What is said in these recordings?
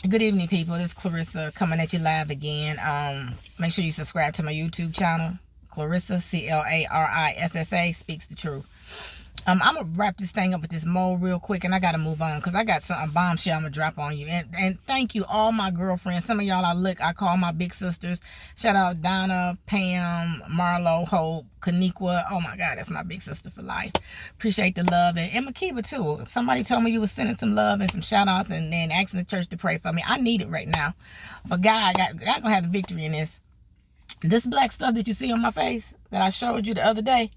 Good evening, people. This is Clarissa coming at you live again. Make sure you subscribe to my YouTube channel, Clarissa, Clarissa Speaks the Truth. I'm gonna wrap this thing up with this mold real quick, and I gotta move on because I got a bombshell I'm gonna drop on you. And thank you, all my girlfriends. Some of y'all I call my big sisters. Shout out Donna, Pam, Marlo, Hope, Kaniqua. Oh my God, that's my big sister for life. Appreciate the love, and Makiba too. Somebody told me you was sending some love and some shout outs, and then asking the church to pray for me. I need it right now, but God gonna have the victory in this. This black stuff that you see on my face that I showed you the other day,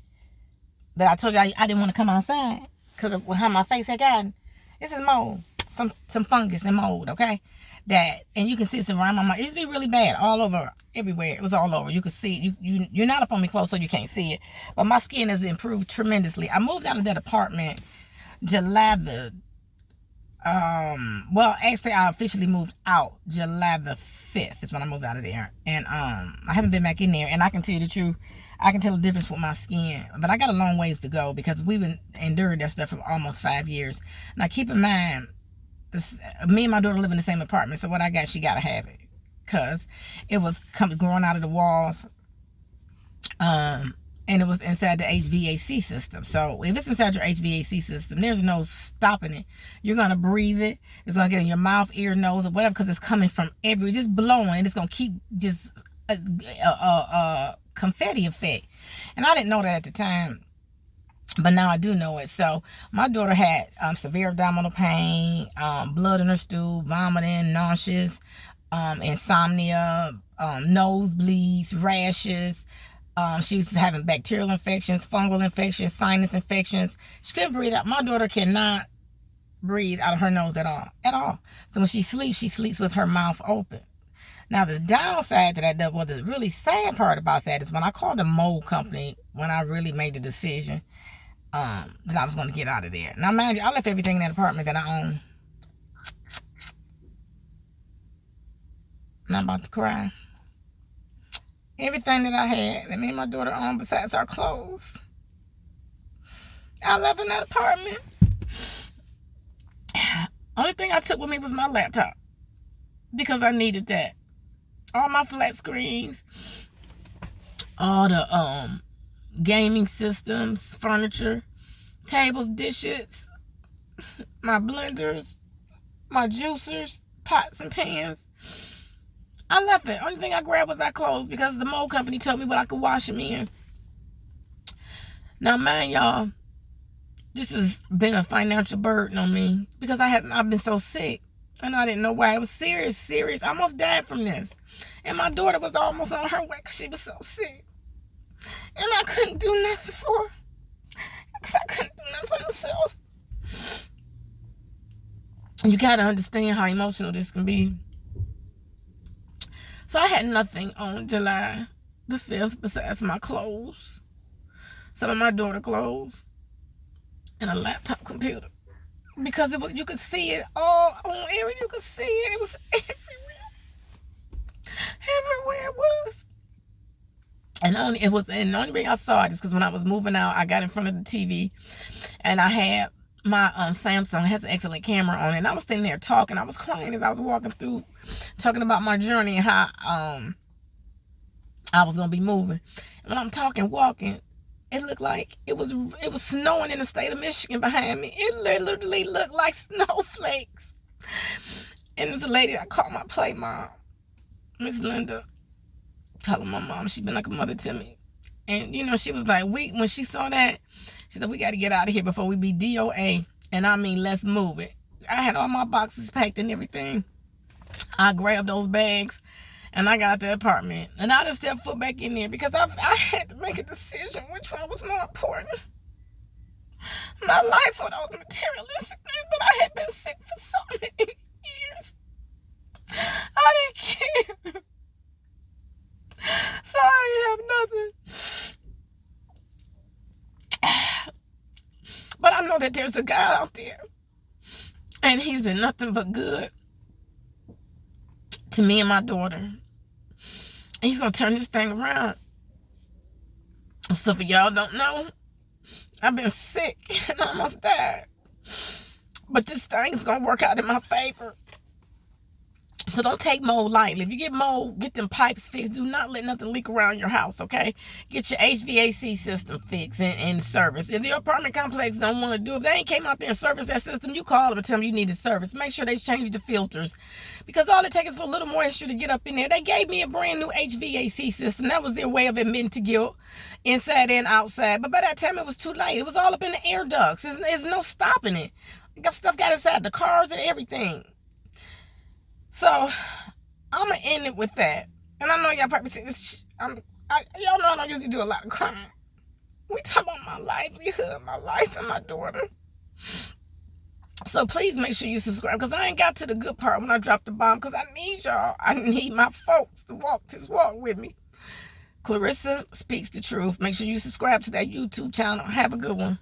that I told you I didn't want to come outside because of how my face had gotten. This is mold, some fungus and mold, okay? And you can see it's around my mouth. It used to be really bad, all over, everywhere. It was all over. You could see it. You're not up on me close, so you can't see it. But my skin has improved tremendously. I moved out of that apartment July the, well, actually, I officially moved out July the 5th is when I moved out of there. And I haven't been back in there. And I can tell you the truth, I can tell the difference with my skin. But I got a long ways to go because we've been endured that stuff for almost 5 years. Now, keep in mind, me and my daughter live in the same apartment. So what I got, she got to have it. Because it was growing out of the walls. And it was inside the HVAC system. So if it's inside your HVAC system, there's no stopping it. You're going to breathe it. It's going to get in your mouth, ear, nose, or whatever, because it's coming from everywhere. Just blowing. It's going to keep just a confetti effect. And I didn't know that at the time, but now I do know it. So my daughter had severe abdominal pain, blood in her stool, vomiting, nauseous, insomnia, nosebleeds, rashes. She was having bacterial infections, fungal infections, sinus infections. She couldn't breathe out. My daughter cannot breathe out of her nose at all. So when she sleeps with her mouth open. Now, the downside to that, the really sad part about that is when I called the mold company, when I really made the decision that I was going to get out of there. Now, mind you, I left everything in that apartment that I own. And I'm about to cry. Everything that I had that me and my daughter owned besides our clothes, I left in that apartment. Only thing I took with me was my laptop because I needed that. All my flat screens, all the gaming systems, furniture, tables, dishes, my blenders, my juicers, pots and pans. I left it. Only thing I grabbed was our clothes because the mold company told me what I could wash them in. Now, mind y'all, this has been a financial burden on me because I've been so sick and I didn't know why. It was serious. I almost died from this. And my daughter was almost on her way because she was so sick. And I couldn't do nothing for her because I couldn't do nothing for myself. You got to understand how emotional this can be. So I had nothing on July the 5th besides my clothes, some of my daughter's clothes, and a laptop computer. Because you could see it all on area. You could see it. It was everywhere. Everywhere it was. And the only way I saw it is because when I was moving out, I got in front of the TV and I had my Samsung. It has an excellent camera on it. And I was sitting there talking. I was crying as I was walking through, talking about my journey and how I was going to be moving. And when I'm walking, it looked like it was snowing in the state of Michigan behind me. It literally looked like snowflakes. And there's a lady I call my play mom, Miss Linda. Call her my mom. She's been like a mother to me. And, she was like, when she saw that, she said, we got to get out of here before we be DOA. And I mean, let's move it. I had all my boxes packed and everything. I grabbed those bags and I got the apartment. And I just stepped foot back in there because I had to make a decision which one was more important. My life or those materialistic things, but I had been sick for so many years. I didn't care. So I have nothing. But I know that there's a God out there. And he's been nothing but good to me and my daughter. And he's going to turn this thing around. So for y'all don't know, I've been sick and I almost died. But this thing is going to work out in my favor. So don't take mold lightly. If you get mold, get them pipes fixed. Do not let nothing leak around your house, okay? Get your HVAC system fixed and service. If your apartment complex don't want to do it, if they ain't came out there and service that system, you call them and tell them you need a service. Make sure they change the filters, because all it takes is for a little moisture to get up in there. They gave me a brand new HVAC system. That was their way of admitting to guilt, inside and outside. But by that time, it was too late. It was all up in the air ducts. There's no stopping it. Stuff got inside the cars and everything. So, I'm going to end it with that. And I know y'all probably say this. Y'all know I don't usually do a lot of crying. We talk about my livelihood, my life, and my daughter. So, please make sure you subscribe, because I ain't got to the good part when I drop the bomb, because I need y'all. I need my folks to walk this walk with me. Clarissa Speaks the Truth. Make sure you subscribe to that YouTube channel. Have a good one.